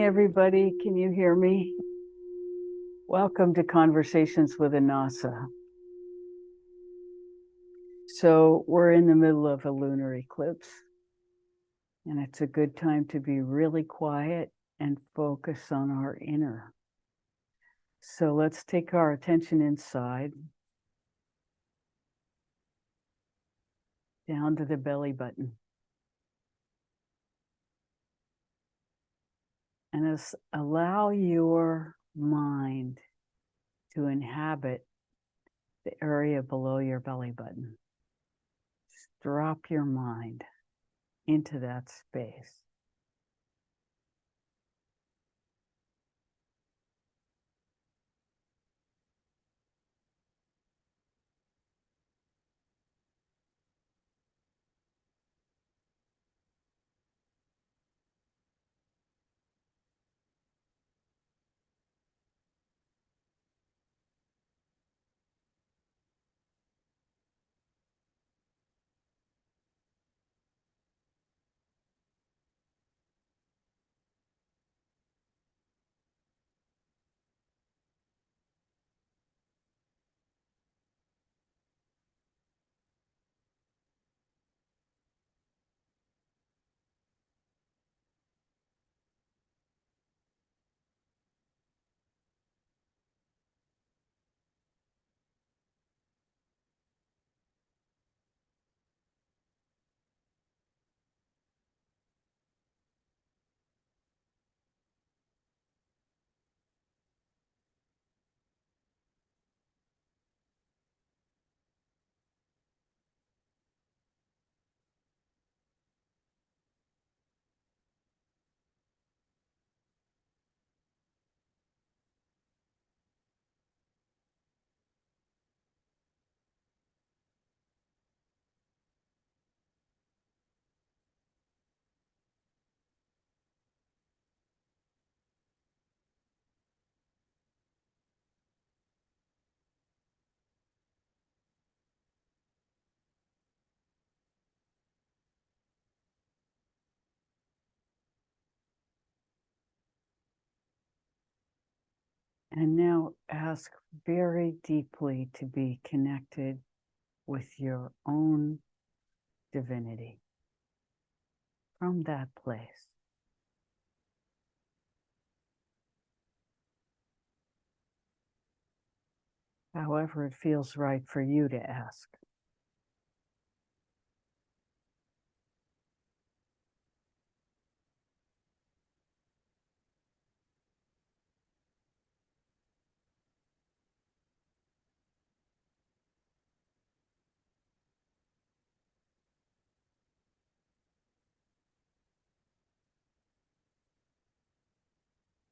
everybody. Can you hear me? Welcome to Conversations with Anasa. So we're in the middle of a lunar eclipse, and it's a good time to be really quiet and focus on our inner. So let's take our attention inside, down to the belly button. And allow your mind to inhabit the area below your belly button. Just drop your mind into that space. And now ask very deeply to be connected with your own divinity from that place. However it feels right for you to ask.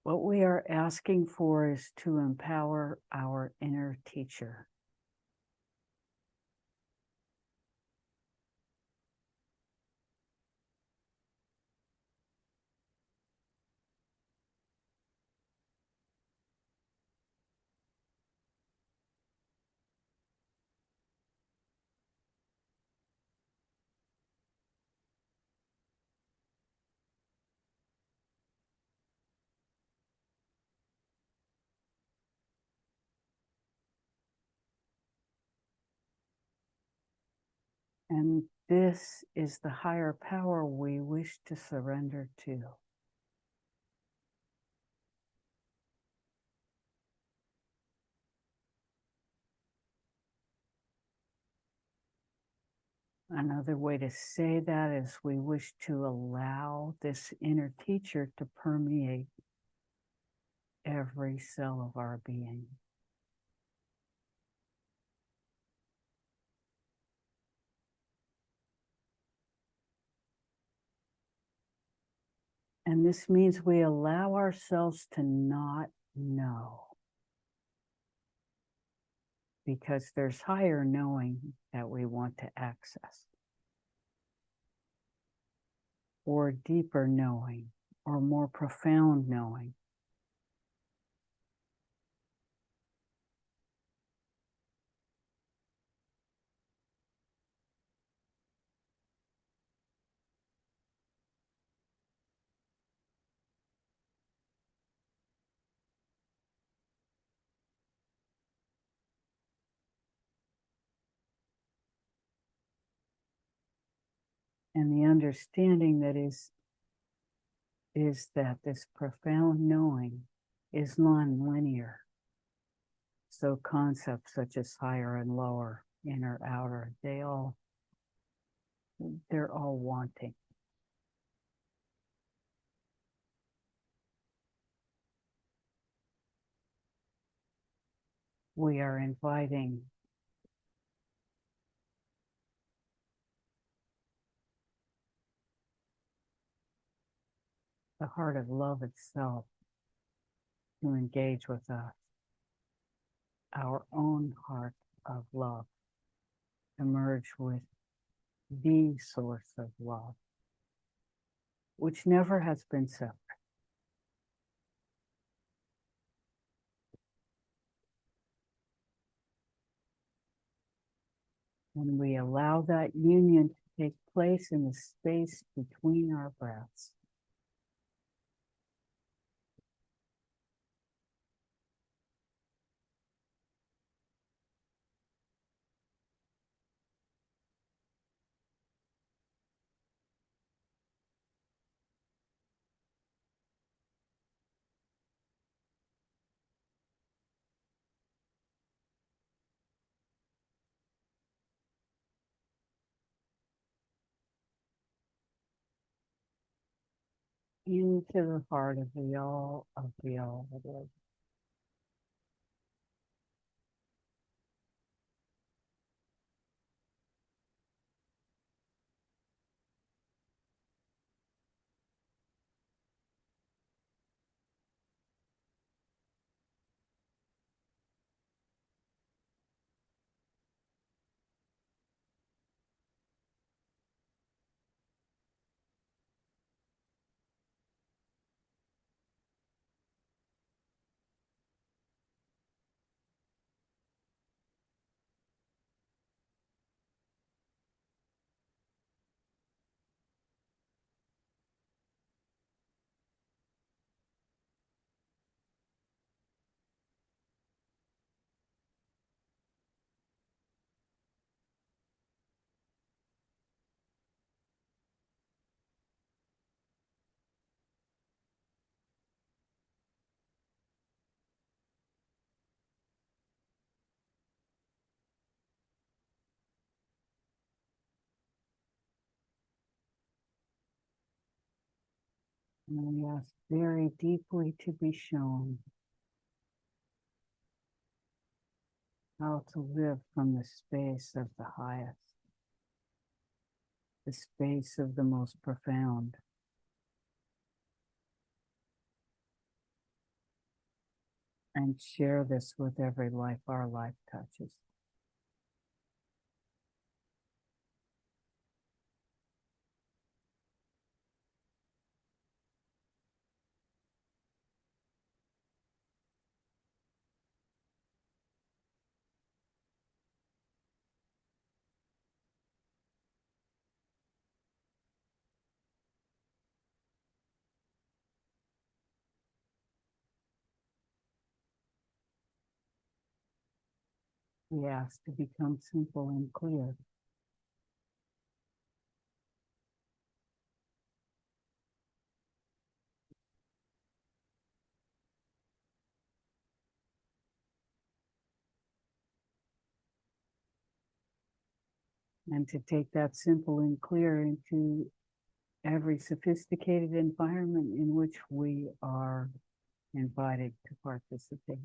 What we are asking for is to empower our inner teacher. And this is the higher power we wish to surrender to. Another way to say that is we wish to allow this inner teacher to permeate every cell of our being. And this means we allow ourselves to not know, because there's higher knowing that we want to access, or deeper knowing, or more profound knowing. And the understanding that is that this profound knowing is non-linear. So concepts such as higher and lower, inner, outer, they're all wanting. We are inviting the heart of love itself to engage with us, our own heart of love, to merge with the source of love, which never has been separate. And we allow that union to take place in the space between our breaths. Into the heart of the all of the all that is. And we ask very deeply to be shown how to live from the space of the highest, the space of the most profound. And share this with every life our life touches. We ask to become simple and clear. And to take that simple and clear into every sophisticated environment in which we are invited to participate.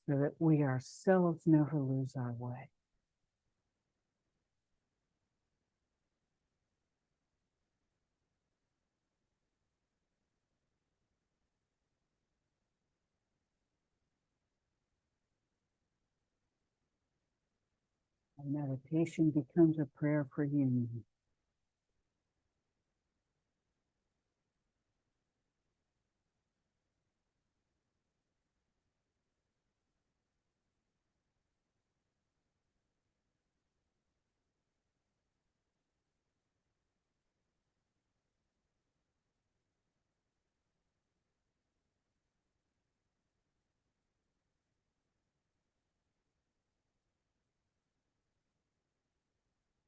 So that we ourselves never lose our way. And meditation becomes a prayer for union.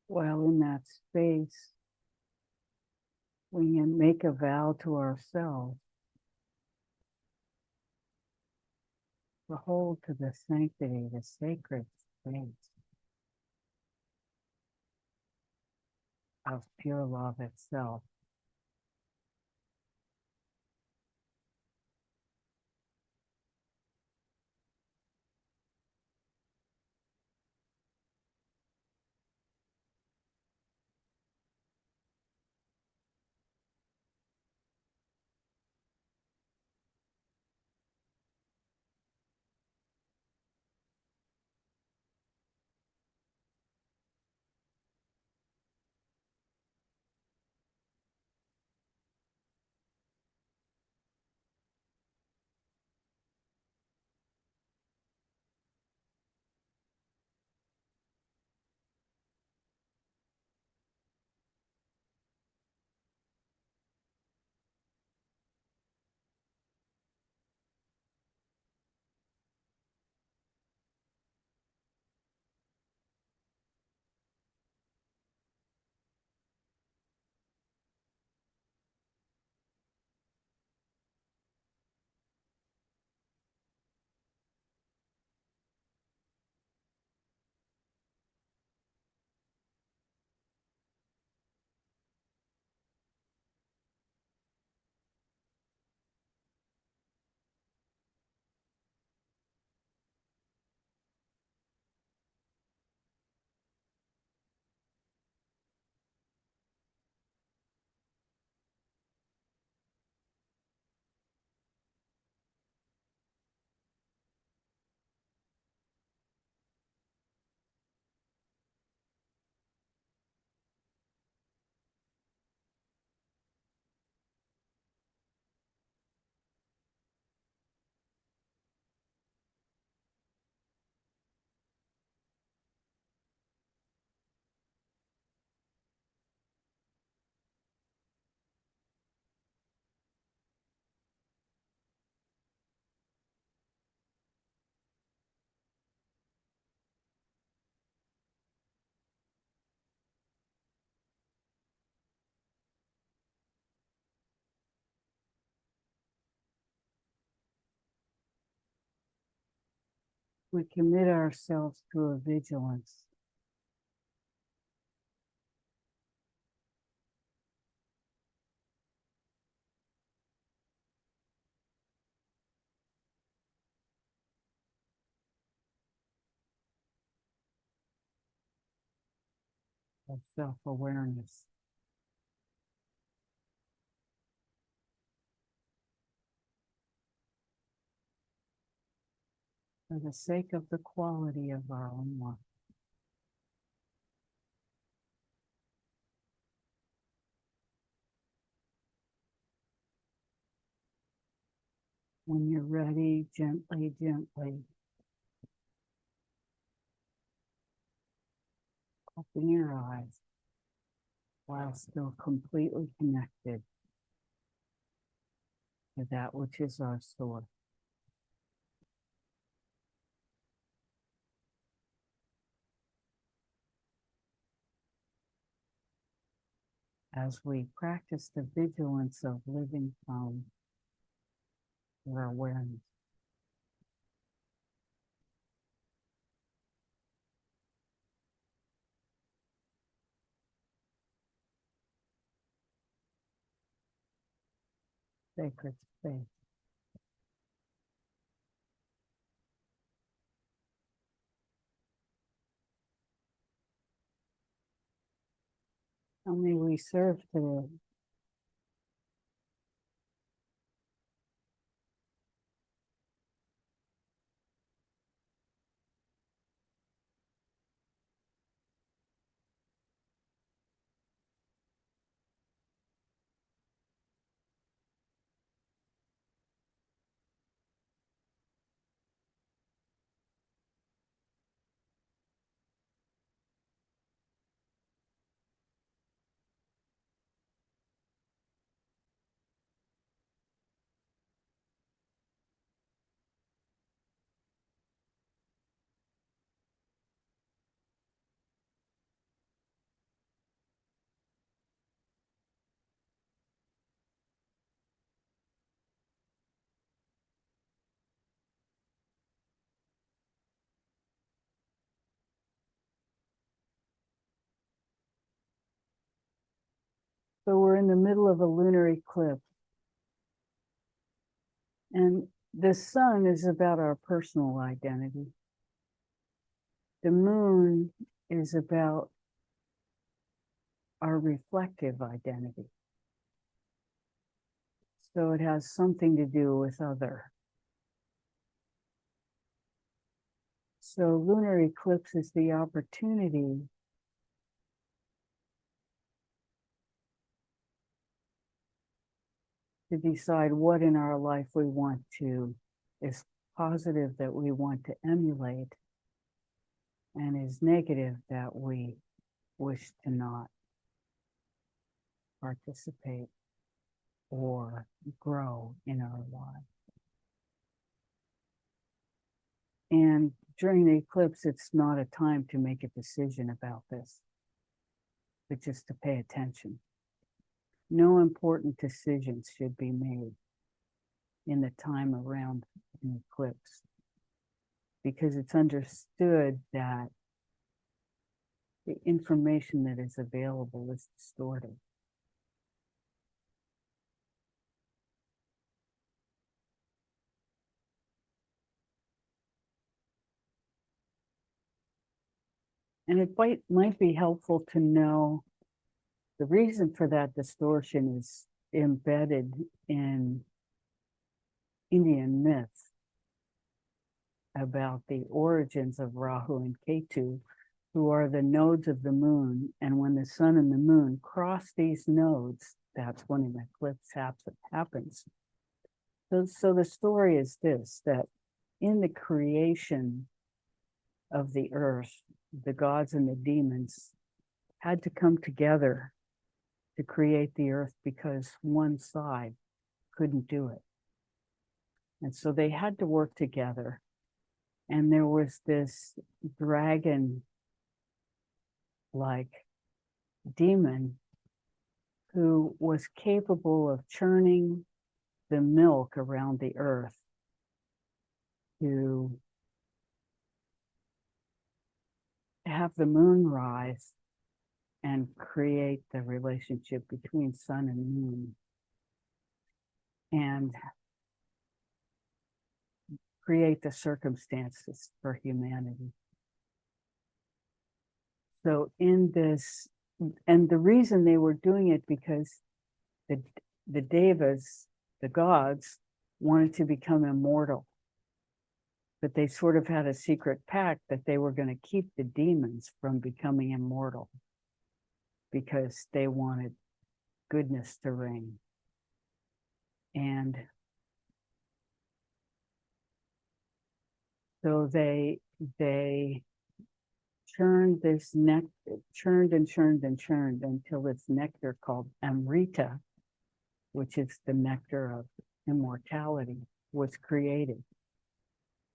While in that space, we can make a vow to ourselves to hold to the sanctity, the sacred space of pure love itself. We commit ourselves to a vigilance. Of self-awareness for the sake of the quality of our own life. When you're ready, gently, gently open your eyes while still completely connected to that which is our source. As we practice the vigilance of living from our awareness. Sacred space. How may we serve today? So we're in the middle of a lunar eclipse. And the sun is about our personal identity. The moon is about our reflective identity. So it has something to do with other. So lunar eclipse is the opportunity to decide what in our life we want to, is positive that we want to emulate, and is negative that we wish to not participate or grow in our lives. And during the eclipse, it's not a time to make a decision about this, but just to pay attention. No important decisions should be made in the time around an eclipse, because it's understood that the information that is available is distorted. And it might be helpful to know the reason for that distortion is embedded in Indian myths about the origins of Rahu and Ketu, who are the nodes of the moon. And when the sun and the moon cross these nodes, that's when an eclipse happens. So the story is this, that in the creation of the earth, the gods and the demons had to come together to create the earth because one side couldn't do it. And so they had to work together. And there was this dragon-like demon who was capable of churning the milk around the earth to have the moon rise and create the relationship between sun and moon, and create the circumstances for humanity. So in this, and the reason they were doing it because the devas, the gods, wanted to become immortal, but they sort of had a secret pact that they were going to keep the demons from becoming immortal because they wanted goodness to reign. And so they churned this churned and churned and churned until this nectar called Amrita, which is the nectar of immortality, was created.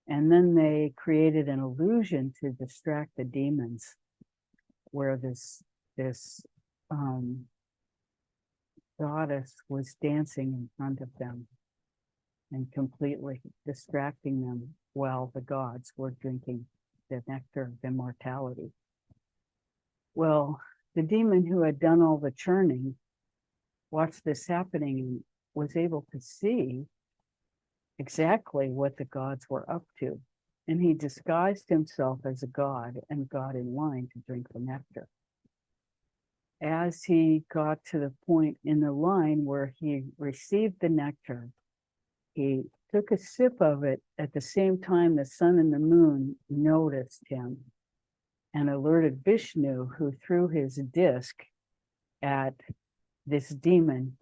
And then they created an illusion to distract the demons, where this goddess was dancing in front of them and completely distracting them while the gods were drinking the nectar of immortality. Well, the demon who had done all the churning watched this happening and was able to see exactly what the gods were up to. And he disguised himself as a god and got in line to drink the nectar. As he got to the point in the line where he received the nectar, he took a sip of it. At the same time, the sun and the moon noticed him and alerted Vishnu, who threw his disc at this demon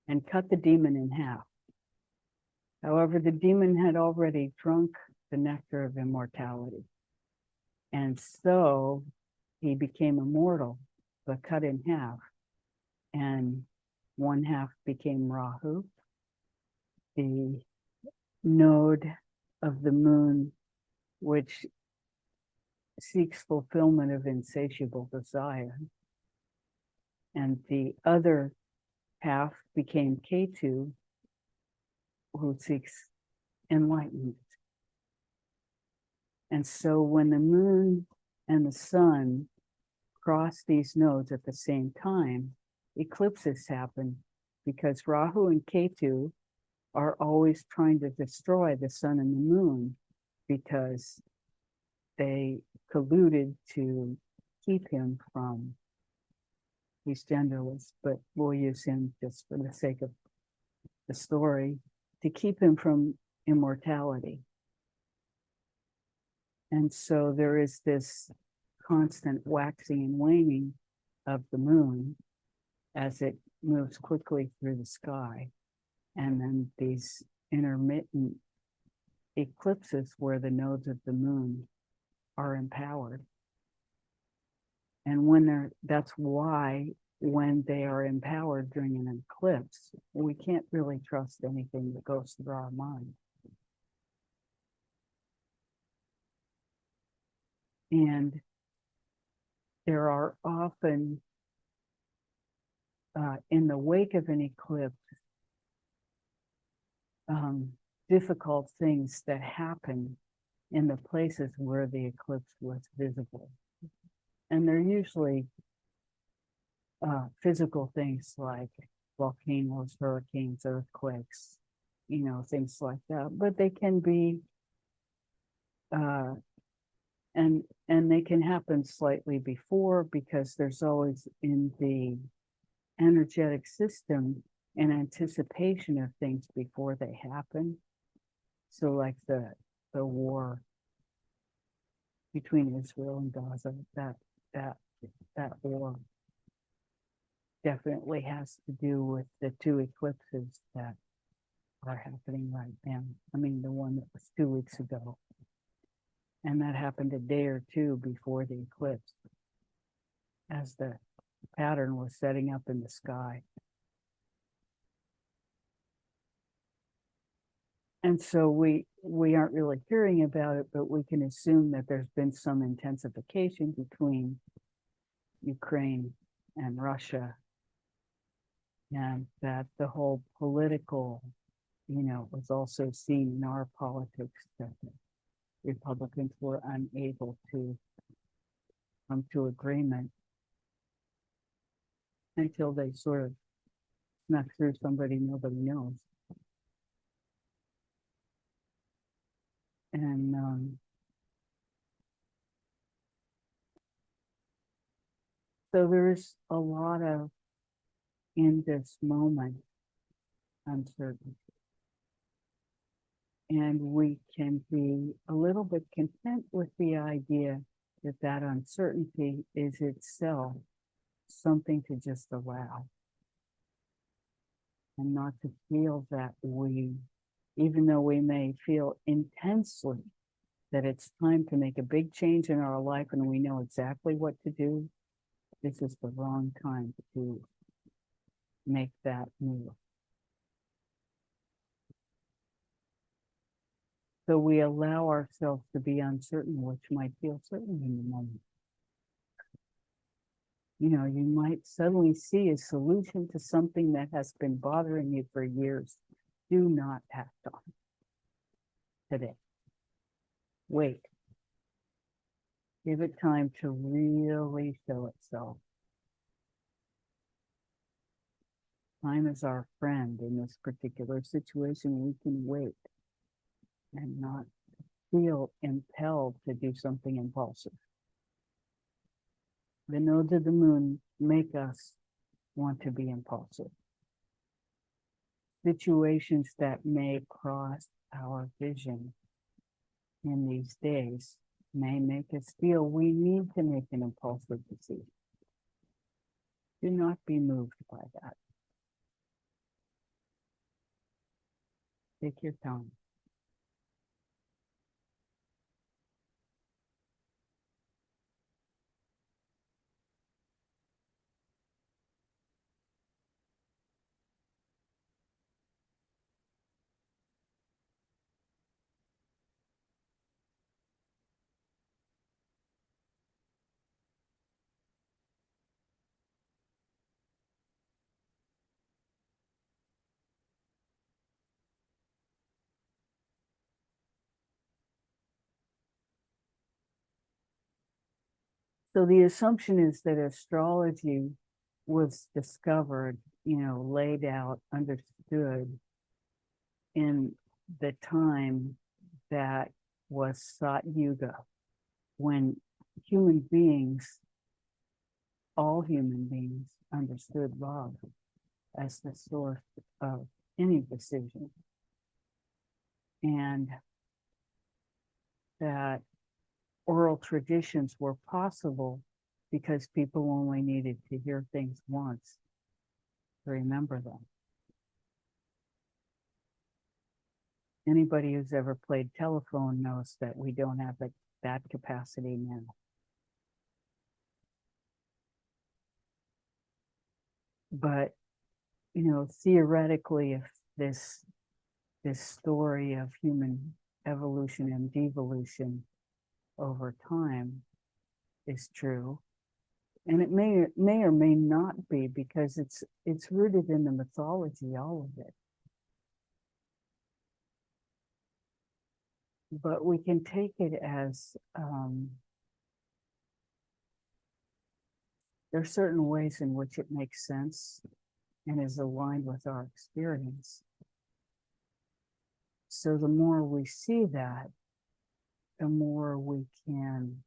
and cut the demon in half. However, the demon had already drunk the nectar of immortality. And so he became immortal, but cut in half. And one half became Rahu, the node of the moon, which seeks fulfillment of insatiable desire. And the other half became Ketu, who seeks enlightenment. And so when the moon and the sun cross these nodes at the same time, eclipses happen because Rahu and Ketu are always trying to destroy the sun and the moon because they colluded to keep him from, he's genderless, but we'll use him just for the sake of the story, to keep him from immortality. And so there is this constant waxing and waning of the moon as it moves quickly through the sky. And then these intermittent eclipses where the nodes of the moon are empowered. And that's why when they are empowered during an eclipse, we can't really trust anything that goes through our mind. And there are often, in the wake of an eclipse, difficult things that happen in the places where the eclipse was visible. And they're usually physical things like volcanoes, hurricanes, earthquakes, things like that. But they can be, and they can happen slightly before, because there's always in the energetic system an anticipation of things before they happen. So like the war between Israel and Gaza, that war definitely has to do with the two eclipses that are happening right now. I mean, the one that was 2 weeks ago, and that happened a day or two before the eclipse, as the pattern was setting up in the sky. And so we aren't really hearing about it, but we can assume that there's been some intensification between Ukraine and Russia, and that the whole political, was also seen in our politics, that the Republicans were unable to come to agreement until they sort of snuck through somebody nobody knows. And so there's a lot of, in this moment, uncertainty. And we can be a little bit content with the idea that that uncertainty is itself something to just allow, and not to feel that even though we may feel intensely that it's time to make a big change in our life and we know exactly what to do, this is the wrong time to make that move. So we allow ourselves to be uncertain, which might feel certain in the moment. You might suddenly see a solution to something that has been bothering you for years. Do not act on it today. Wait. Give it time to really show itself. Time is our friend in this particular situation. We can wait and not feel impelled to do something impulsive. The nodes of the moon make us want to be impulsive. Situations that may cross our vision in these days may make us feel we need to make an impulsive decision. Do not be moved by that. Take your time. So the assumption is that astrology was discovered, laid out, understood in the time that was Sat Yuga, when human beings, all human beings, understood love as the source of any decision. And that oral traditions were possible because people only needed to hear things once to remember them. Anybody who's ever played telephone knows that we don't have that capacity now. But, theoretically, if this story of human evolution and devolution over time is true, and it may or may not be, because it's rooted in the mythology, all of it. But we can take it as there are certain ways in which it makes sense and is aligned with our experience. So the more we see that, the more we can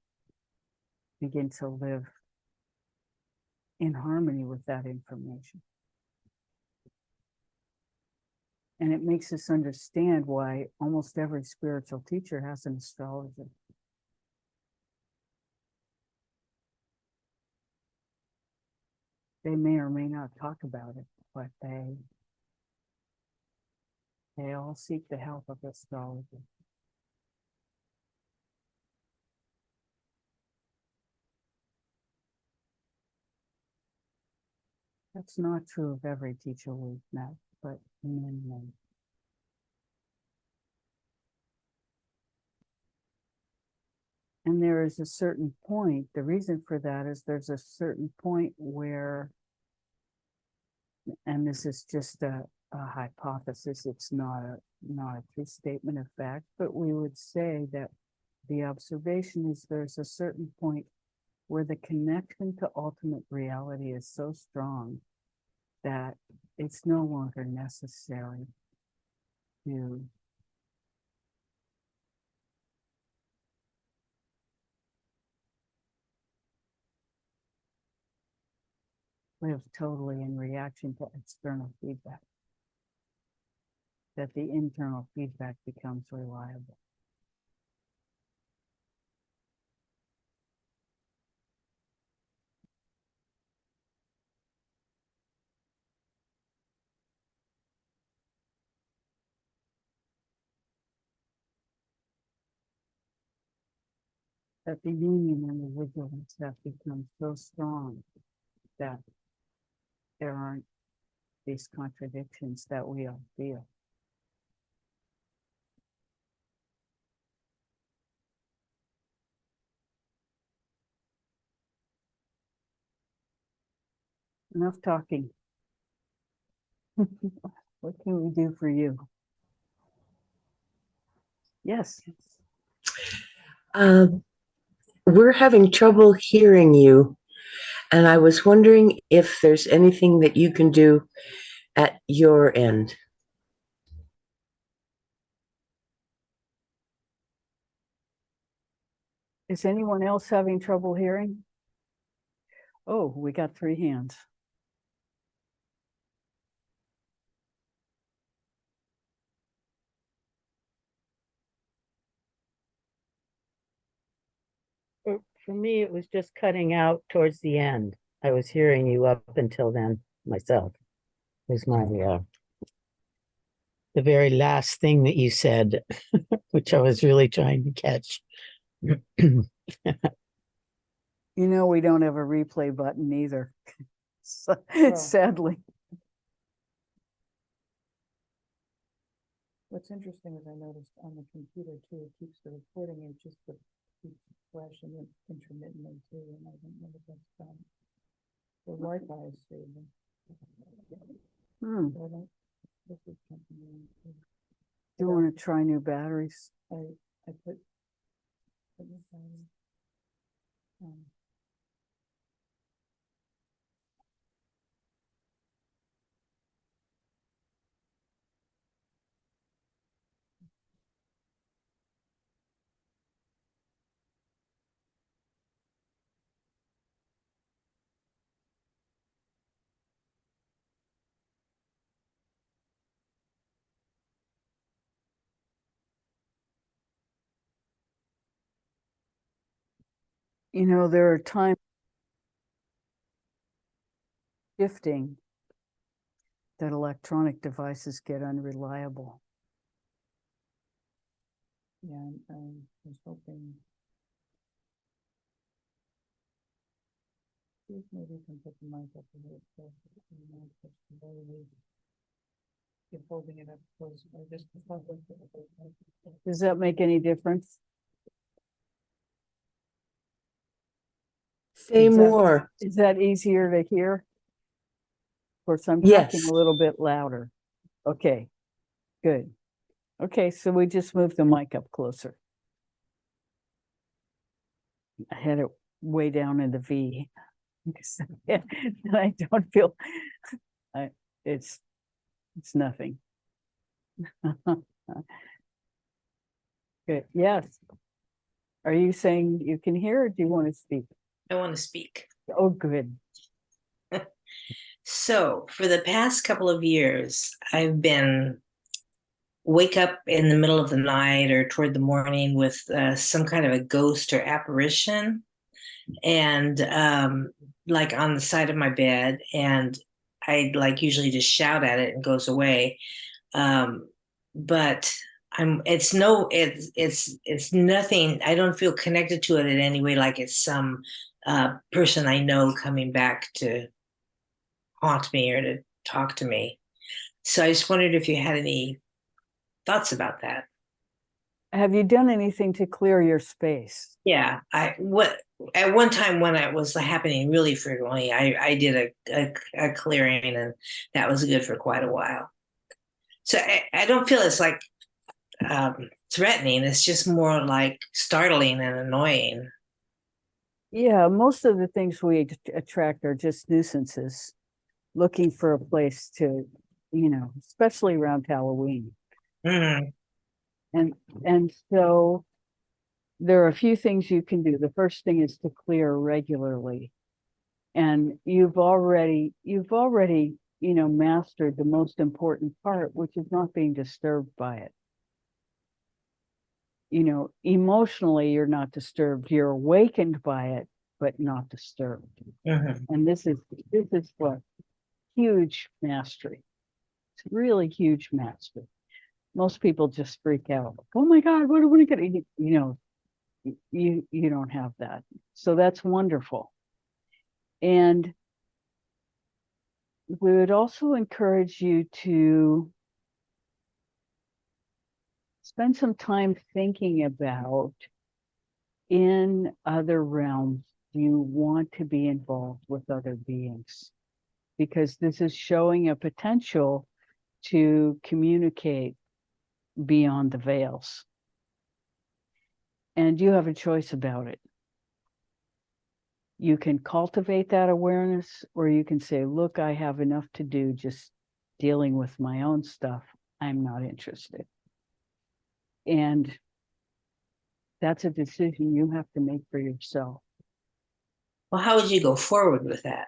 begin to live in harmony with that information. And it makes us understand why almost every spiritual teacher has an astrologer. They may or may not talk about it, but they all seek the help of astrology. That's not true of every teacher we've met, but many. And there is a certain point, the reason for that is there's a certain point where, and this is just a hypothesis, it's not a true statement of fact, but we would say that the observation is there's a certain point where the connection to ultimate reality is so strong that it's no longer necessary to live totally in reaction to external feedback, that the internal feedback becomes reliable. That the union and the vigilance that becomes so strong that there aren't these contradictions that we all feel. Enough talking. What can we do for you? Yes. We're having trouble hearing you, and I was wondering if there's anything that you can do at your end. Is anyone else having trouble hearing? Oh, we got 3 hands. For me, it was just cutting out towards the end. I was hearing you up until then myself. It was my the very last thing that you said, which I was really trying to catch. We don't have a replay button either. Sadly. What's interesting is I noticed on the computer too, it keeps the recording and just keeps flashing in intermittently too, and I don't know if that's done. The Wi-Fi is stable. So I don't, this is something Do you want to try new batteries? I put You know, there are times shifting that electronic devices get unreliable. Yeah, I was hoping. See if maybe we can put the mic up a little closer. You're holding it up close, or just. Does that make any difference? Say Is that- more. Is that easier to hear? Of course, I'm Yes. talking a little bit louder. Okay, good. Okay, so we just moved the mic up closer. I had it way down in the V. because I don't feel, I, it's nothing. Good, yes. Are you saying you can hear or do you want to speak? I want to speak. Oh, good. So, for the past couple of years, I've been wake up in the middle of the night or toward the morning with some kind of a ghost or apparition, and like on the side of my bed, and I like usually just shout at it and goes away. But it's nothing. I don't feel connected to it in any way, like it's some person I know coming back to haunt me or to talk to me. So I just wondered if you had any thoughts about that. Have you done anything to clear your space? Yeah, I what at one time when it was happening really frequently, I did a clearing, and that was good for quite a while. So I don't feel it's like threatening. It's just more like startling and annoying. Yeah, most of the things we attract are just nuisances, looking for a place to, especially around Halloween. Mm, And so there are a few things you can do. The first thing is to clear regularly. And you've already, mastered the most important part, which is not being disturbed by it. Emotionally, you're not disturbed. You're awakened by it, but not disturbed. mhm. And this is what huge mastery. It's really huge mastery. Most people just freak out. Oh my God, what are we gonna eat? You don't have that. So that's wonderful. And we would also encourage you to spend some time thinking about, in other realms, do you want to be involved with other beings? Because this is showing a potential to communicate beyond the veils. And you have a choice about it. You can cultivate that awareness, or you can say, look, I have enough to do just dealing with my own stuff. I'm not interested. And that's a decision you have to make for yourself. Well, how would you go forward with that?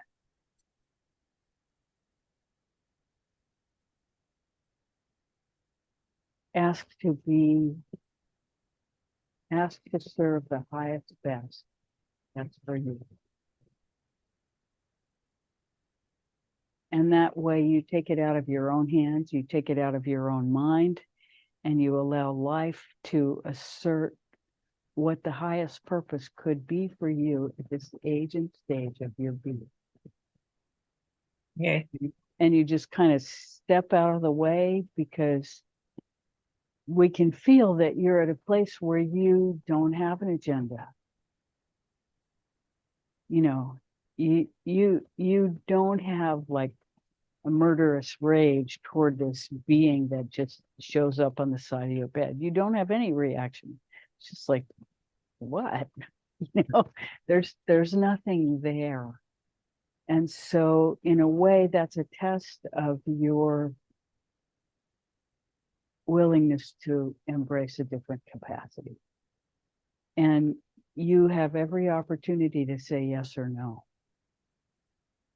Ask to serve the highest best. That's for you. And that way you take it out of your own hands, you take it out of your own mind, and you allow life to assert what the highest purpose could be for you at this age and stage of your being. Okay. And you just kind of step out of the way, because we can feel that you're at a place where you don't have an agenda. You don't have like a murderous rage toward this being that just shows up on the side of your bed. You don't have any reaction. It's just like, what? There's nothing there. And so in a way, that's a test of your willingness to embrace a different capacity. And you have every opportunity to say yes or no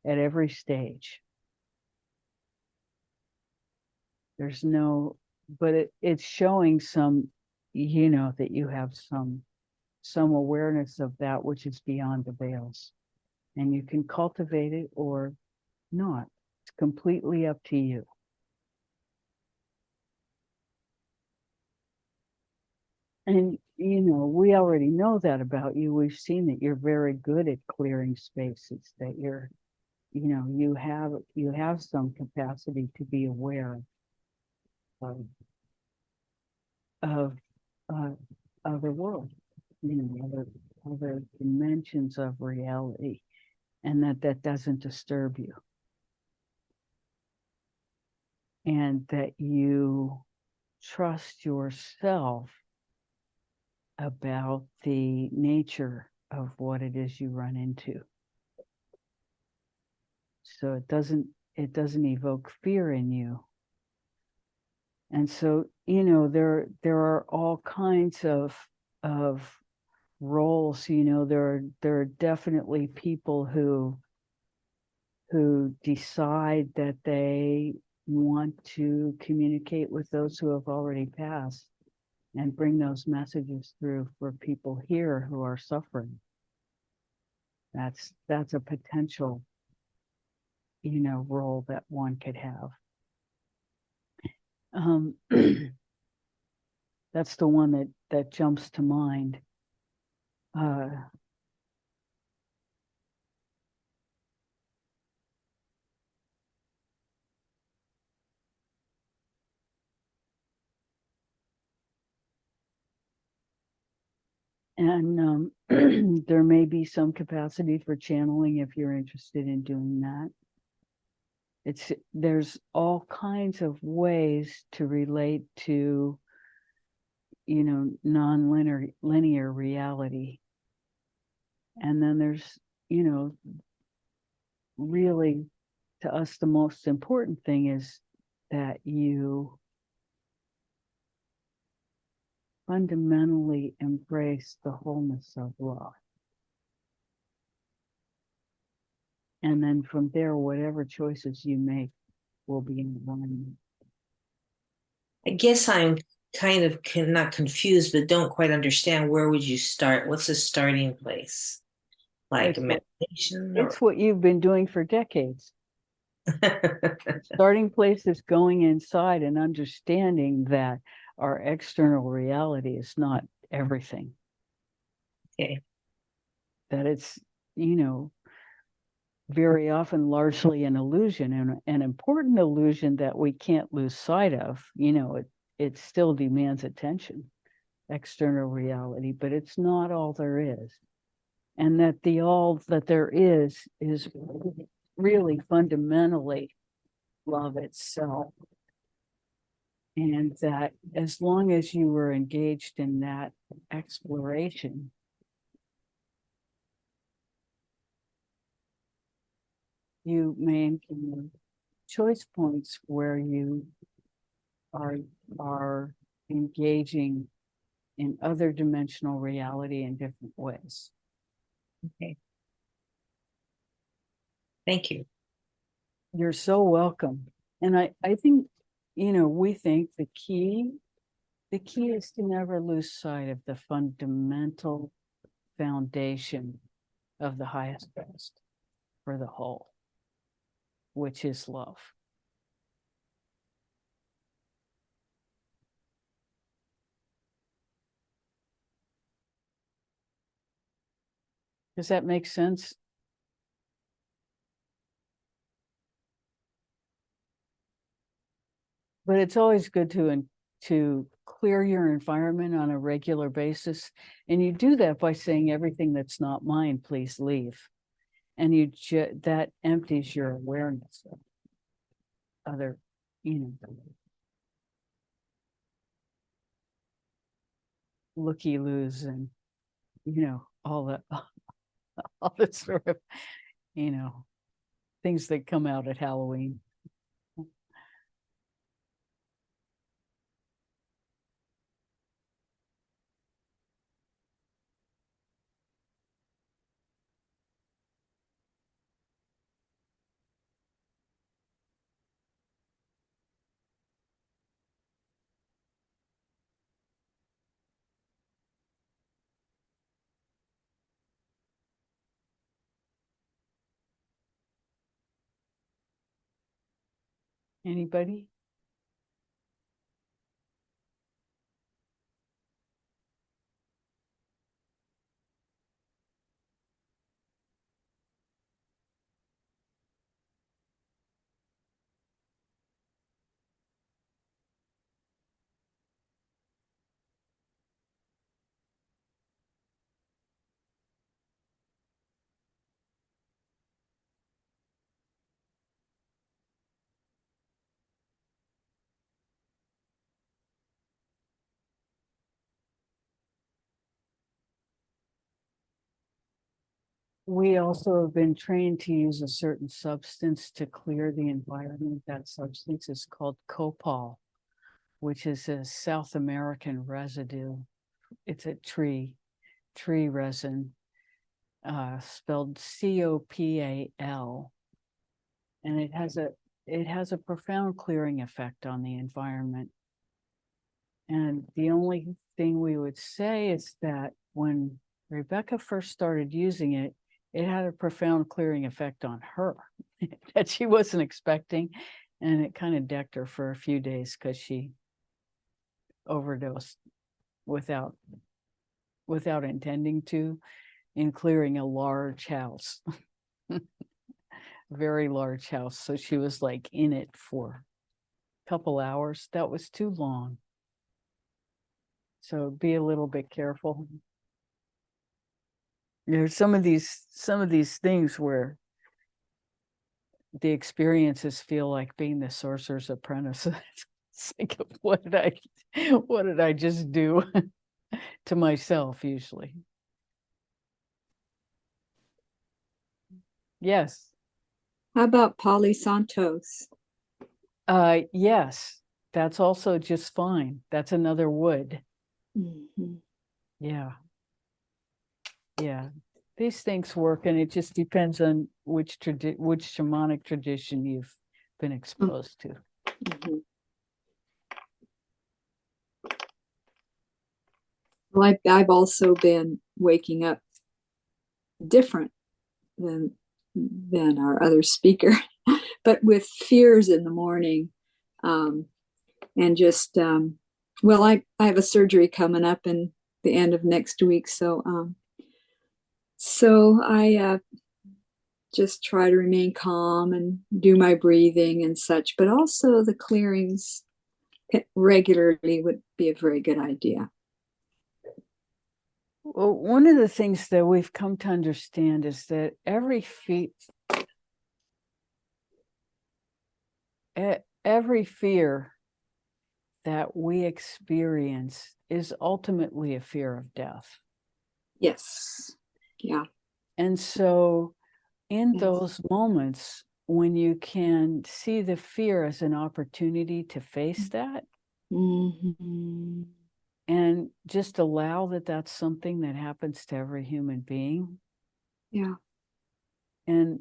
at every stage. There's no, but it's showing some, that you have some some awareness of that which is beyond the veils. And you can cultivate it or not. It's completely up to you. And, we already know that about you. We've seen that you're very good at clearing spaces, that you have some capacity to be aware of, of other world, other dimensions of reality, and that doesn't disturb you. And that you trust yourself about the nature of what it is you run into. So it doesn't evoke fear in you. And so, there are all kinds of roles, there are definitely people who decide that they want to communicate with those who have already passed and bring those messages through for people here who are suffering. That's a potential, role that one could have. That's the one that jumps to mind. And there may be some capacity for channeling if you're interested in doing that. There's all kinds of ways to relate to, non-linear reality. And then there's, really, to us, the most important thing is that you fundamentally embrace the wholeness of love. And then from there, whatever choices you make will be in alignment. I guess I'm kind of not confused, but don't quite understand. Where would you start? What's the starting place? Like It's a what- meditation? It's what you've been doing for decades. Starting place is going inside and understanding that our external reality is not everything. Okay. That it's, very often largely an illusion, and an important illusion that we can't lose sight of. It still demands attention, external reality, but it's not all there is. And that the all that there is really fundamentally love itself. And that as long as you were engaged in that exploration, you may encounter choice points where you are engaging in other dimensional reality in different ways. Okay. Thank you. You're so welcome. And I think, we think the key is to never lose sight of the fundamental foundation of the highest best for the whole, which is love. Does that make sense? But it's always good to clear your environment on a regular basis. And you do that by saying everything that's not mine, please leave. And that empties your awareness of other, looky-loos and, all that, all the sort of, things that come out at Halloween. Anybody? We also have been trained to use a certain substance to clear the environment. That substance is called copal, which is a South American residue. It's a tree resin, spelled COPAL. And it has a profound clearing effect on the environment. And the only thing we would say is that when Rebecca first started using it, it had a profound clearing effect on her that she wasn't expecting. And it kind of decked her for a few days because she overdosed without intending to, in clearing a large house, very large house. So she was like in it for a couple hours. That was too long. So be a little bit careful. There's some of these things where the experiences feel like being the sorcerer's apprentice. It's like, what did I just do to myself usually? Yes. How about Palo Santos? Yes, that's also just fine. That's another wood. Mhm. Yeah. Yeah. These things work, and it just depends on which shamanic tradition you've been exposed to. Mhm. Well, I've also been waking up different than our other speaker, but with fears in the morning, and just well, I have a surgery coming up in the end of next week, so I just try to remain calm and do my breathing and such, but also the clearings regularly would be a very good idea. Well, one of the things that we've come to understand is that every fear that we experience is ultimately a fear of death. Yes. Yeah. And so in Yes. those moments when you can see the fear as an opportunity to face that, Mm-hmm. and just allow that that's something that happens to every human being. Yeah. And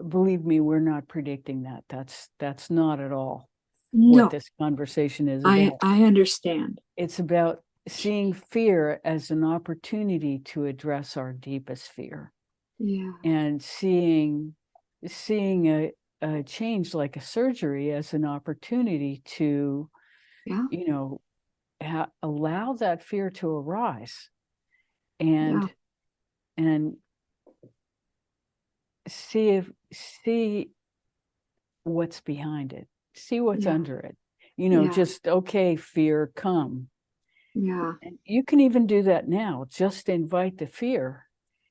believe me, we're not predicting that. That's not at all what No, this conversation is I about. understand. It's about seeing fear as an opportunity to address our deepest fear, Yeah. and seeing a change like a surgery as an opportunity to, Yeah. allow that fear to arise, Yeah. and see what's behind it, see what's Yeah. under it. Yeah. Just, okay, fear, come. Yeah. And you can even do that now. Just invite the fear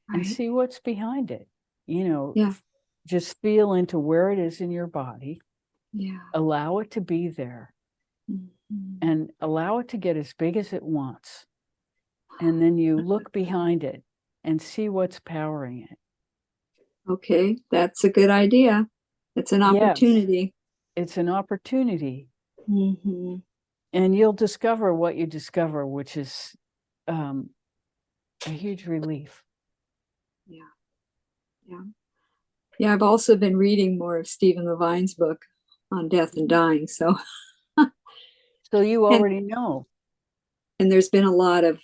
and Right. see what's behind it. Yeah. Just feel into where it is in your body, Yeah. allow it to be there, Mhm. and allow it to get as big as it wants. And then you look behind it and see what's powering it. Okay, that's a good idea. It's an Yes, opportunity. it's an opportunity. Mm-hmm. And you'll discover what you discover, which is a huge relief. Yeah. Yeah. Yeah. I've also been reading more of Stephen Levine's book on death and dying. So, So you and already know. there's been a lot of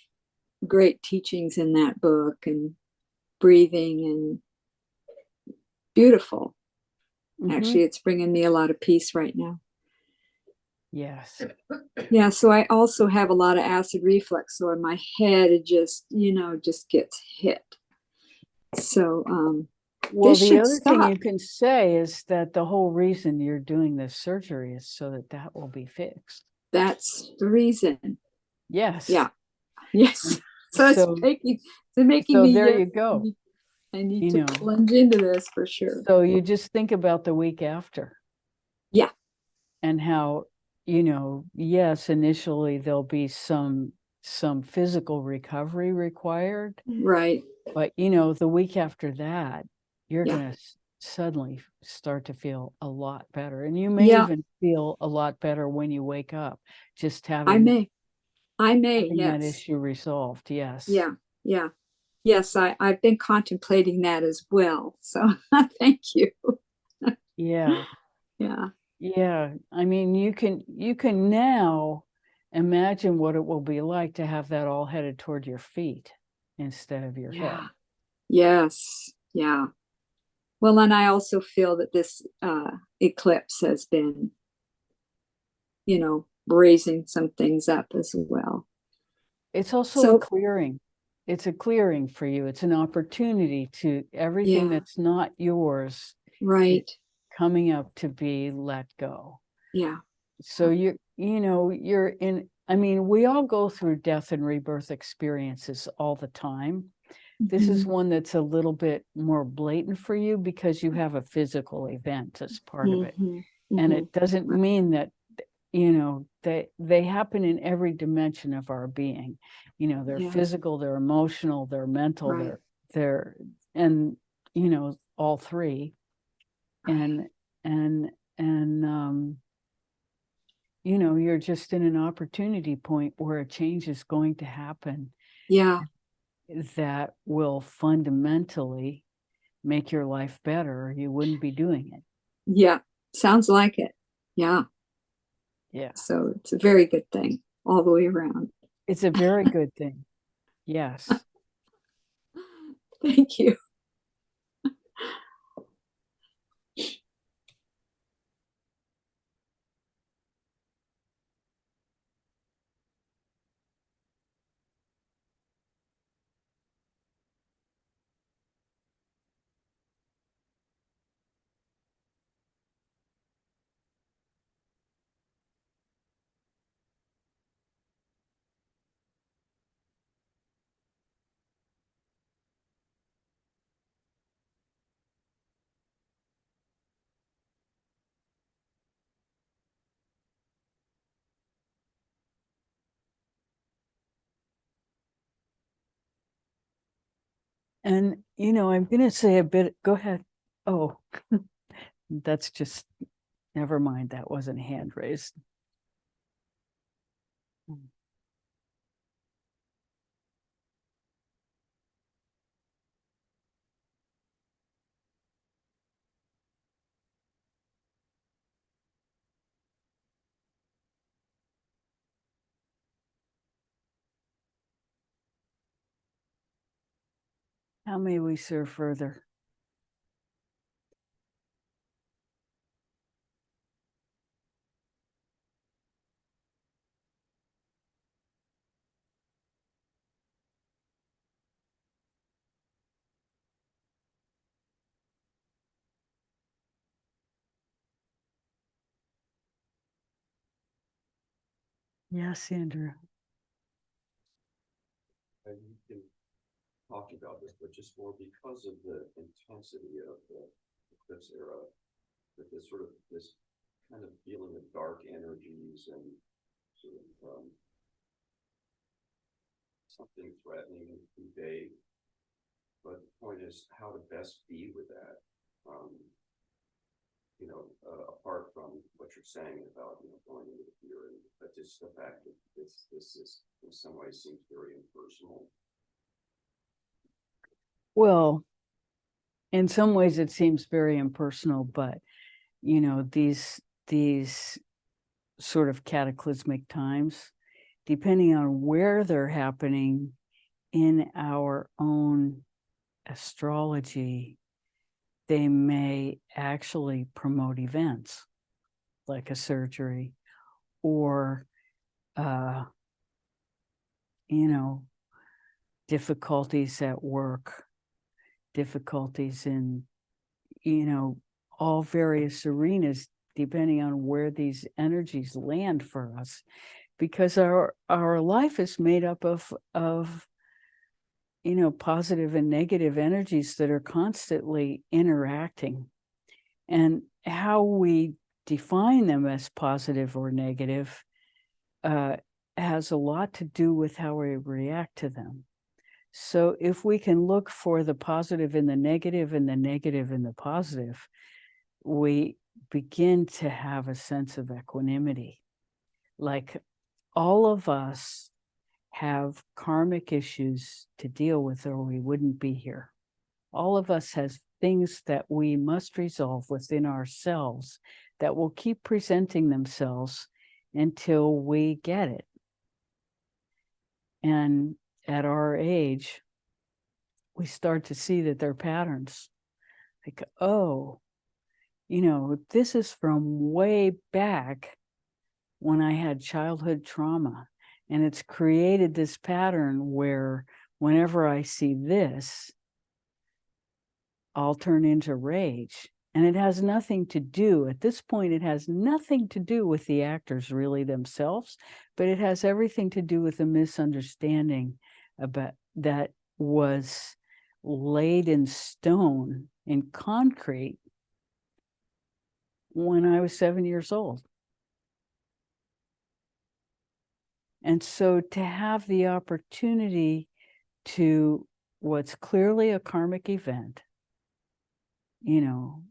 great teachings in that book, and breathing, and beautiful. Mhm. Actually, it's bringing me a lot of peace right now. Yes. Yeah, so I also have a lot of acid reflux, so my head it just, just gets hit. So, Well, this the should other thing stop. you can say is that the whole reason you're doing this surgery is so that that will be fixed. That's the reason. Yes. Yeah. Yes. So it's So, making so me, there yes, you go. I need You to know, plunge into this for sure. so you just think about the week after. Yeah. And how, yes, initially there'll be some physical recovery required, Right. but the week after that, you're Yeah. gonna suddenly start to feel a lot better. And you may Yeah. even feel a lot better when you wake up, just I having may, that yes. issue resolved. Yes. Yeah. Yeah. Yes, I've been contemplating that as well. So thank you. Yeah. Yeah. Yeah. I mean, you can now imagine what it will be like to have that all headed toward your feet instead of your head. Yeah. Yes. Yeah. Well, and I also feel that this eclipse has been, raising some things up as well. It's also a So, clearing. It's a clearing for you. It's an opportunity to everything yeah, that's not yours right. coming up to be let go. Yeah. So you're in, I mean, we all go through death and rebirth experiences all the time. This is Mhm. one that's a little bit more blatant for you because you have a physical event as part of it. Mhm. And Mhm. it doesn't mean that they happen in every dimension of our being. They're Yeah. physical, they're emotional, they're mental, Right. they're and all three. Right. And you're just in an opportunity point where a change is going to happen Yeah. that will fundamentally make your life better, or you wouldn't be doing it. Yeah. Sounds like it. Yeah. Yeah. So it's a very good thing all the way around. It's a very good thing. Yes. Thank you. And I'm going to say a bit. Go ahead. Oh, that's just, never mind. That wasn't hand raised. How may we serve further? Yes, Andrew. And you can talk about this, but just more because of the intensity of the eclipse era, that this sort of this kind of feeling of dark energies and sort of something threatening and vague. But the point is how to best be with that. Apart from what you're saying about going into the fear, but just the fact that this is in some ways seems very impersonal. Well, in some ways it seems very impersonal, but these sort of cataclysmic times, depending on where they're happening in our own astrology, they may actually promote events like a surgery or, you know, difficulties at work, difficulties in, you know, all various arenas, depending on where these energies land for us, because our life is made up of you know, positive and negative energies that are constantly interacting. And how we define them as positive or negative has a lot to do with how we react to them. So if we can look for the positive in the negative and the negative in the positive, we begin to have a sense of equanimity. Like all of us have karmic issues to deal with, or we wouldn't be here. All of us has things that we must resolve within ourselves that will keep presenting themselves until we get it. And at our age, we start to see that they're patterns. Like, oh, you know, this is from way back when I had childhood trauma. And it's created this pattern where whenever I see this, I'll turn into rage. And it has nothing to do, at this point, it has nothing to do with the actors really themselves, but it has everything to do with a misunderstanding about that was laid in stone, in concrete, when I was 7 years old. And so to have the opportunity to what's clearly a karmic event, you know,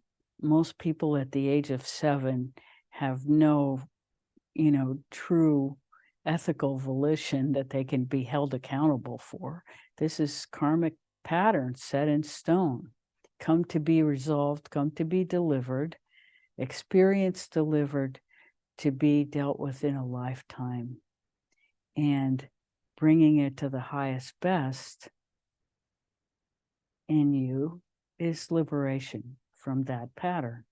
most people at the age of 7 have no, you know, true ethical volition that they can be held accountable for. This is karmic pattern set in stone, come to be resolved, come to be delivered, experience delivered, to be dealt with in a lifetime. And bringing it to the highest best in you is liberation from that pattern.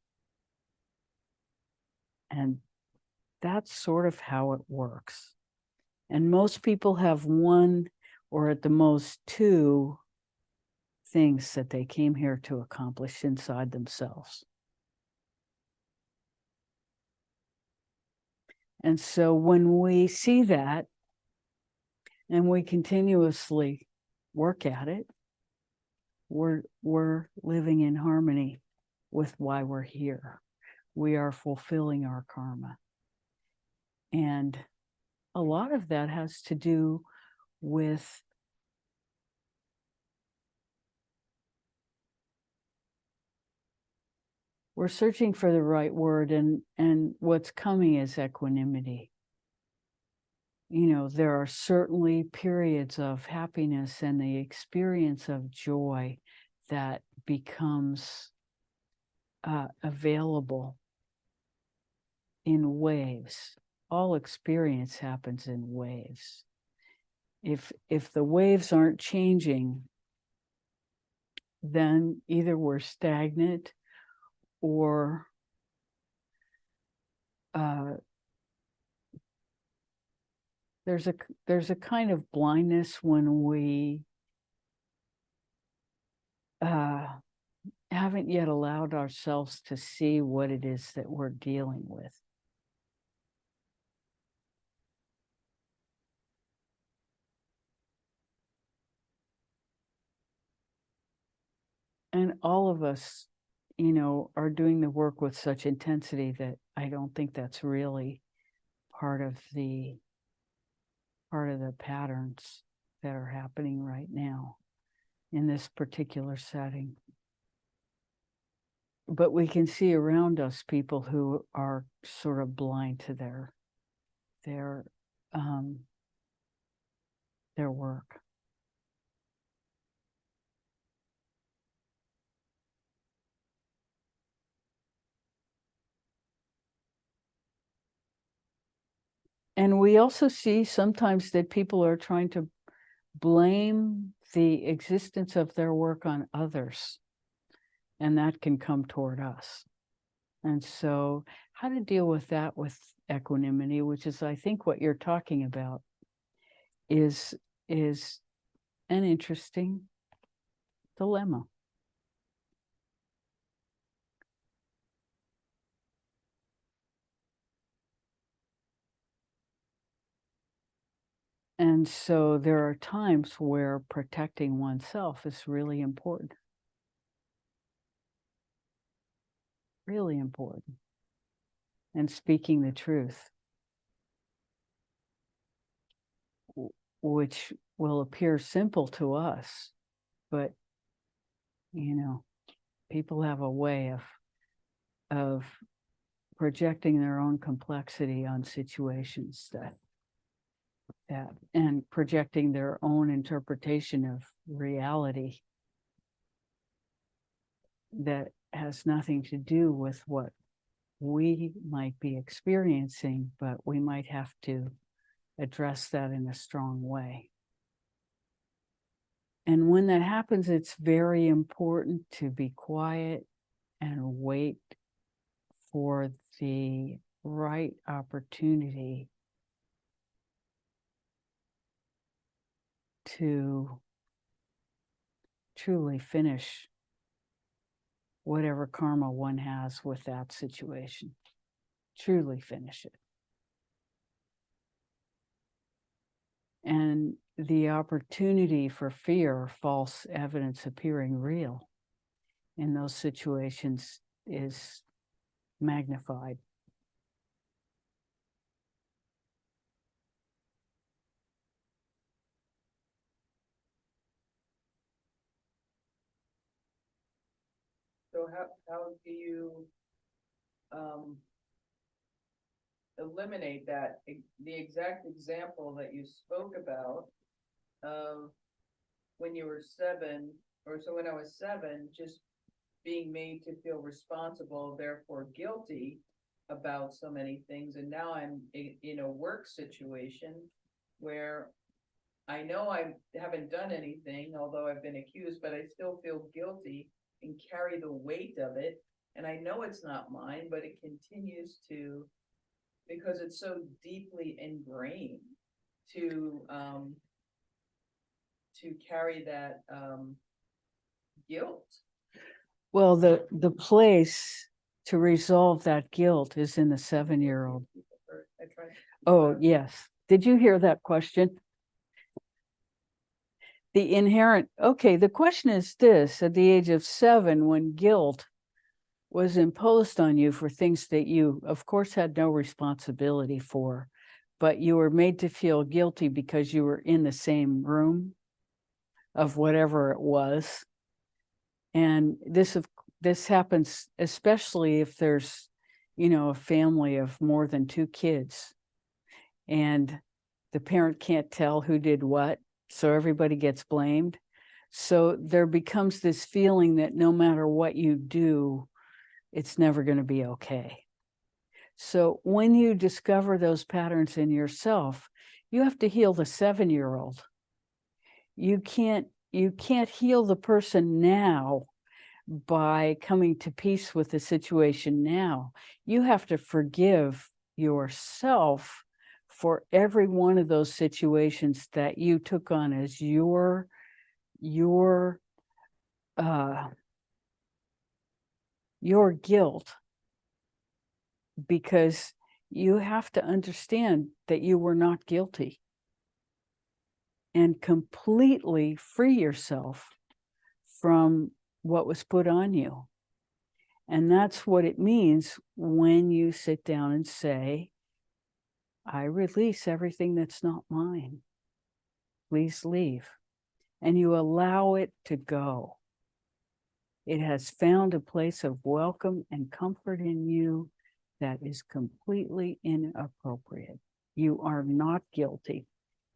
And that's sort of how it works. And most people have one or at the most two things that they came here to accomplish inside themselves. And so when we see that, and we continuously work at it, we're living in harmony with why we're here. We are fulfilling our karma. And a lot of that has to do with we're searching for the right word, and what's coming is equanimity. You know, there are certainly periods of happiness and the experience of joy that becomes available in waves. All experience happens in waves. If the waves aren't changing, then either we're stagnant or there's a kind of blindness when we haven't yet allowed ourselves to see what it is that we're dealing with. And all of us, you know, are doing the work with such intensity that I don't think that's really part of the patterns that are happening right now in this particular setting. But we can see around us people who are sort of blind to their work. And we also see sometimes that people are trying to blame the existence of their work on others. and that can come toward us. And so how to deal with that with equanimity, which is, I think, what you're talking about, is an interesting dilemma. And so there are times where protecting oneself is really important. Really important. And speaking the truth, which will appear simple to us, but people have a way of projecting their own complexity on situations that and projecting their own interpretation of reality that has nothing to do with what we might be experiencing, but we might have to address that in a strong way. And when that happens, it's very important to be quiet and wait for the right opportunity to truly finish whatever karma one has with that situation. Truly finish it. And the opportunity for fear or false evidence appearing real in those situations is magnified. So how do you eliminate that, the exact example that you spoke about of when you were 7, or so when I was 7, just being made to feel responsible, therefore guilty about so many things, and now I'm in a work situation where I know I haven't done anything, although I've been accused, but I still feel guilty and carry the weight of it. And I know it's not mine, but it continues to, because it's so deeply ingrained to carry that guilt. Well, the place to resolve that guilt is in the 7-year-old. I tried to- Oh, yes. Did you hear that question? The question is this: at the age of 7, when guilt was imposed on you for things that you, of course, had no responsibility for, but you were made to feel guilty because you were in the same room of whatever it was. And this happens especially if there's, a family of more than 2 kids, and the parent can't tell who did what, so everybody gets blamed. So there becomes this feeling that no matter what you do, it's never going to be okay. So when you discover those patterns in yourself, you have to heal the 7-year-old. You can't heal the person now by coming to peace with the situation now. You have to forgive yourself for every one of those situations that you took on as your guilt, because you have to understand that you were not guilty and completely free yourself from what was put on you. And that's what it means when you sit down and say, I release everything that's not mine. Please leave. And you allow it to go. It has found a place of welcome and comfort in you that is completely inappropriate. You are not guilty.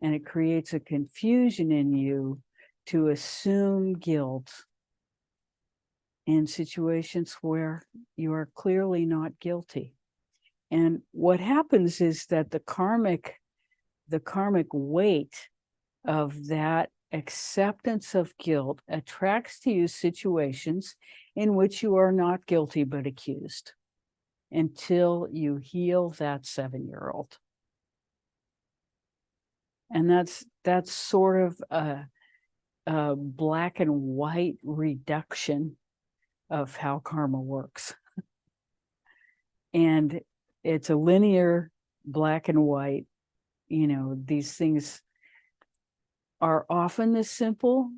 And it creates a confusion in you to assume guilt in situations where you are clearly not guilty. And what happens is that the karmic weight of that acceptance of guilt attracts to you situations in which you are not guilty but accused until you heal that 7-year-old. And that's sort of a black and white reduction of how karma works. And it's a linear black and white. You know, these things are often this simple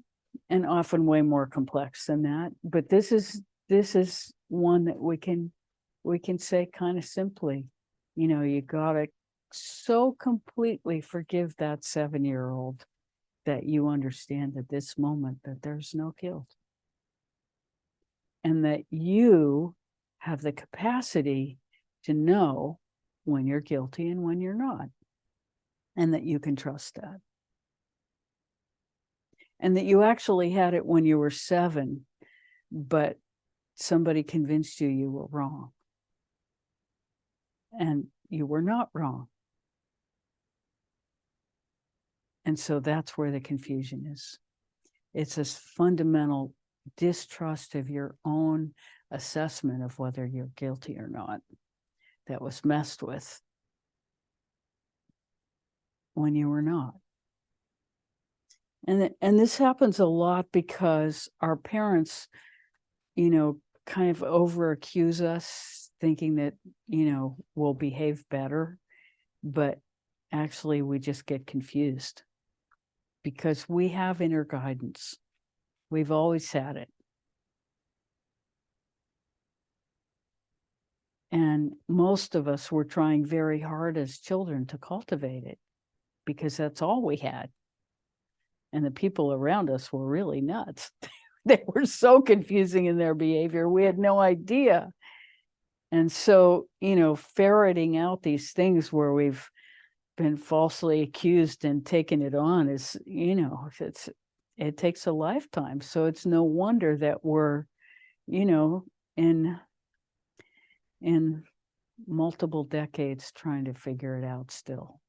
and often way more complex than that. But this is one that we can say kind of simply, you know, you gotta so completely forgive that 7-year-old that you understand at this moment that there's no guilt. And that you have the capacity to know when you're guilty and when you're not. And that you can trust that. And that you actually had it when you were 7, but somebody convinced you you were wrong. And you were not wrong. And so that's where the confusion is. It's this fundamental distrust of your own assessment of whether you're guilty or not that was messed with when you were not. And this happens a lot because our parents, you know, kind of over accuse us, thinking that, you know, we'll behave better, but actually we just get confused because we have inner guidance. We've always had it. And most of us were trying very hard as children to cultivate it because that's all we had. And the people around us were really nuts. They were so confusing in their behavior. We had no idea. And so, you know, ferreting out these things where we've been falsely accused and taken it on is, you know, it takes a lifetime. So it's no wonder that we're, you know, in multiple decades trying to figure it out still.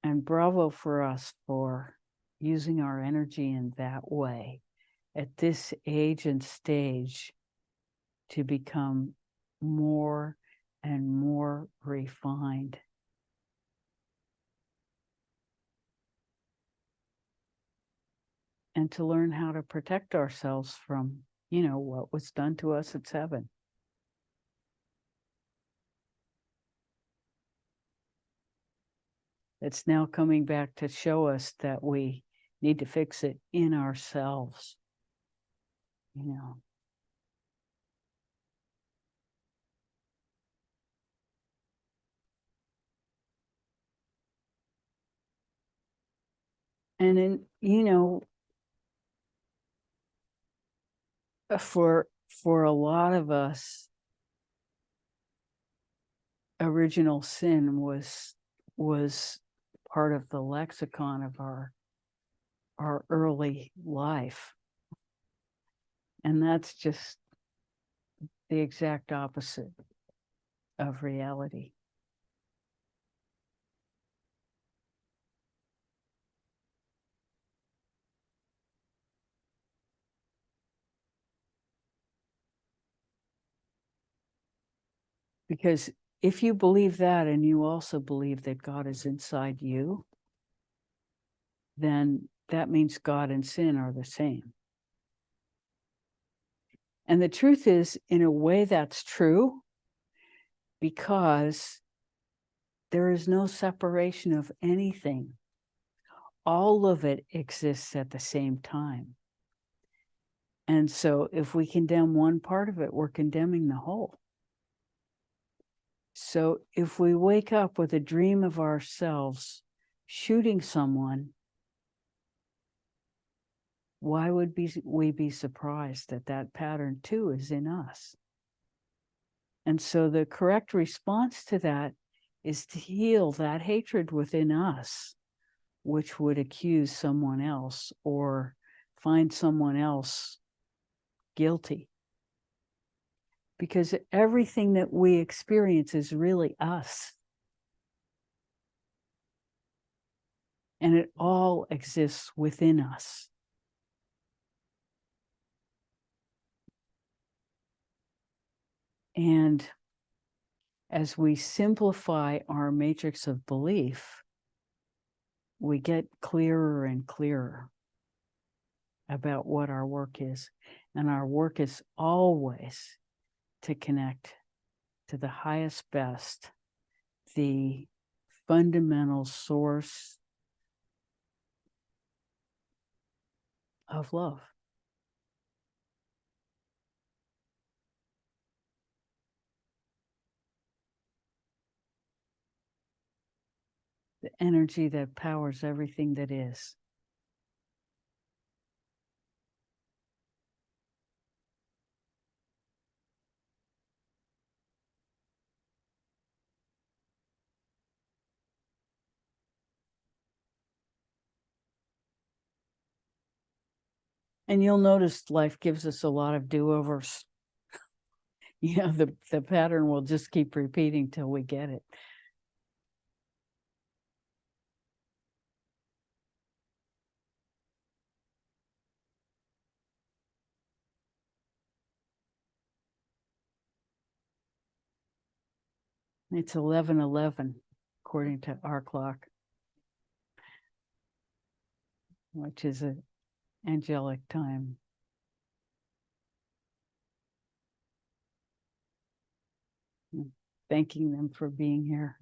And bravo for us for using our energy in that way at this age and stage to become more and more refined. And to learn how to protect ourselves from, you know, what was done to us at 7. It's now coming back to show us that we need to fix it in ourselves, you know. And in, you know, for a lot of us, original sin was part of the lexicon of our early life. And that's just the exact opposite of reality. Because if you believe that and you also believe that God is inside you, then that means God and sin are the same. And the truth is, in a way, that's true because there is no separation of anything. All of it exists at the same time. And so if we condemn one part of it, we're condemning the whole. So if we wake up with a dream of ourselves shooting someone, why would we be surprised that that pattern too is in us? And so the correct response to that is to heal that hatred within us, which would accuse someone else or find someone else guilty. Because everything that we experience is really us. And it all exists within us. And as we simplify our matrix of belief, we get clearer and clearer about what our work is. And our work is always to connect to the highest best, the fundamental source of love. The energy that powers everything that is. And you'll notice life gives us a lot of do-overs. You know, the pattern will just keep repeating till we get it. It's 11:11 according to our clock, which is an angelic time. Thanking them for being here.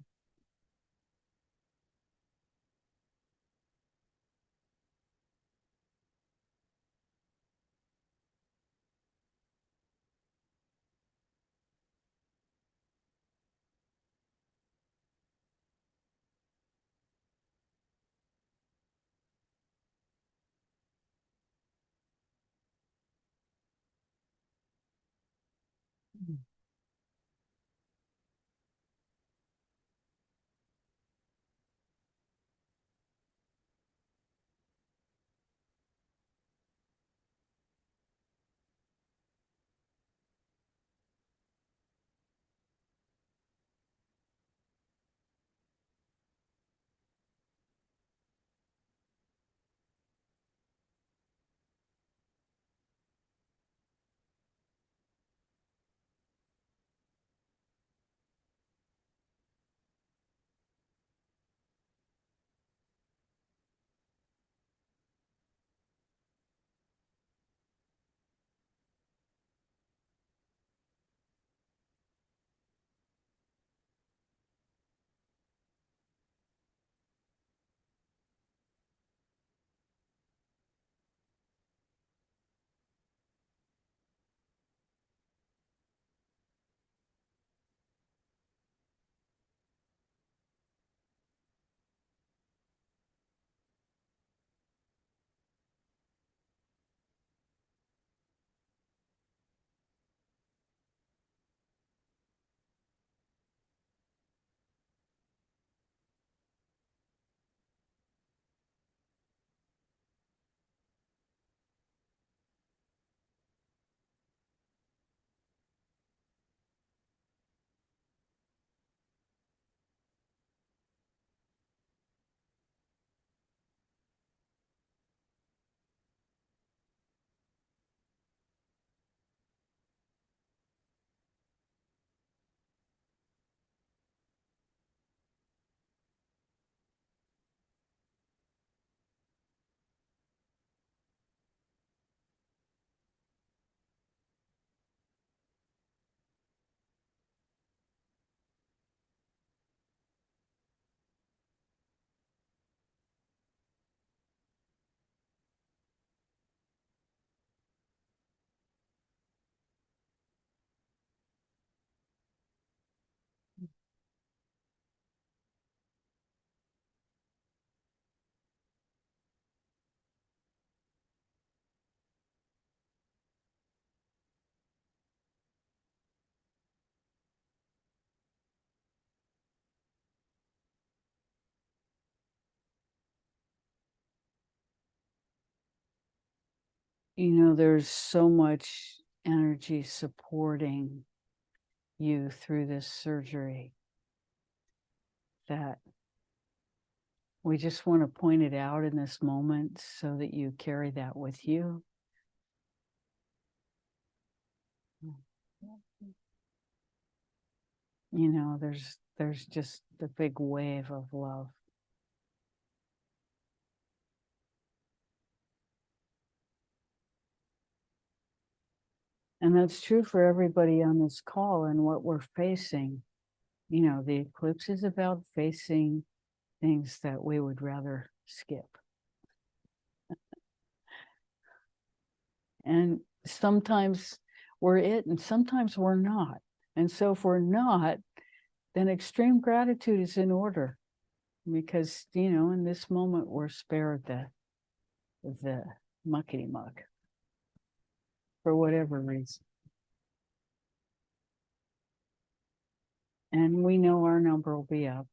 You know, there's so much energy supporting you through this surgery that we just want to point it out in this moment so that you carry that with you. You know, there's just the big wave of love. And that's true for everybody on this call and what we're facing. You know, the eclipse is about facing things that we would rather skip. And sometimes we're it and sometimes we're not. And so if we're not, then extreme gratitude is in order, because, you know, in this moment we're spared the muckety muck for whatever reason. And we know our number will be up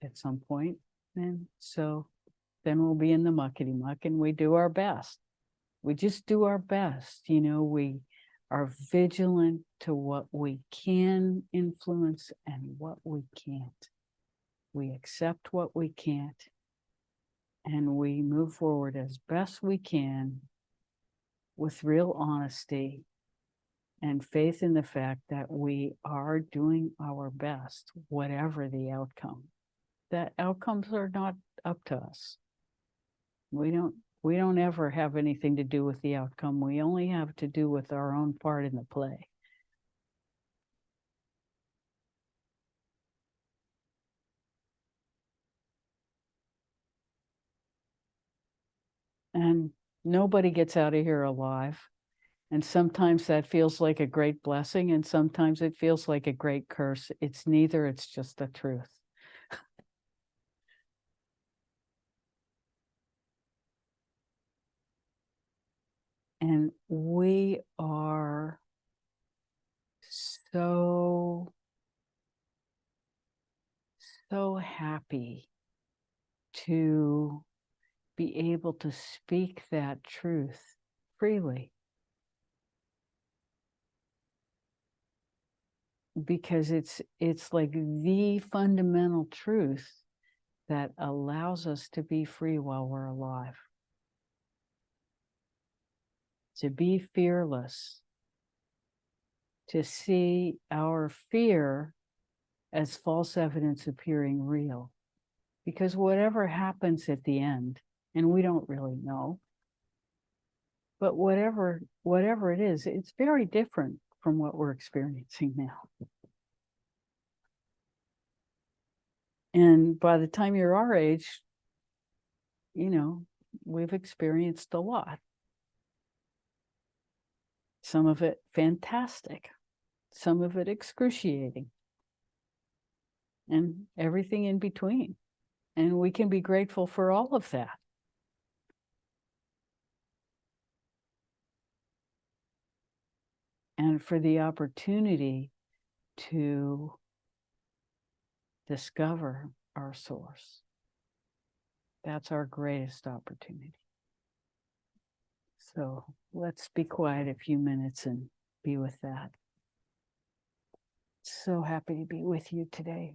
at some point. And so then we'll be in the muckety muck, and we do our best. We just do our best. You know, we are vigilant to what we can influence and what we can't. We accept what we can't, and we move forward as best we can with real honesty and faith in the fact that we are doing our best, whatever the outcome. That outcomes are not up to us. We don't ever have anything to do with the outcome. We only have to do with our own part in the play. And nobody gets out of here alive. And sometimes that feels like a great blessing, and sometimes it feels like a great curse. It's neither, it's just the truth. And we are so happy to be able to speak that truth freely, because it's like the fundamental truth that allows us to be free while we're alive, to be fearless, to see our fear as false evidence appearing real. Because whatever happens at the end, and we don't really know, but whatever it is, it's very different from what we're experiencing now. And by the time you're our age, you know, we've experienced a lot. Some of it fantastic, some of it excruciating, and everything in between. And we can be grateful for all of that. And for the opportunity to discover our source. That's our greatest opportunity. So let's be quiet a few minutes and be with that. So happy to be with you today.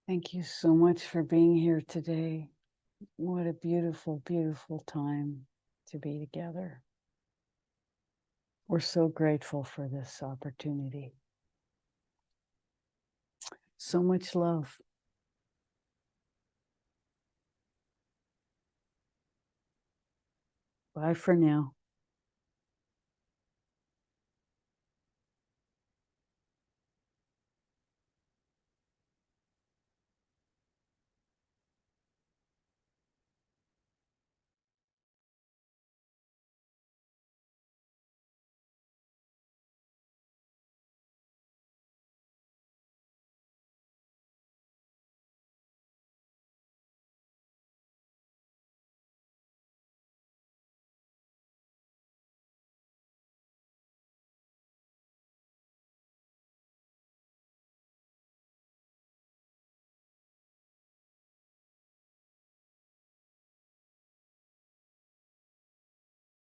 Thank you so much for being here today. What a beautiful, beautiful time to be together. We're so grateful for this opportunity. So much love. Bye for now.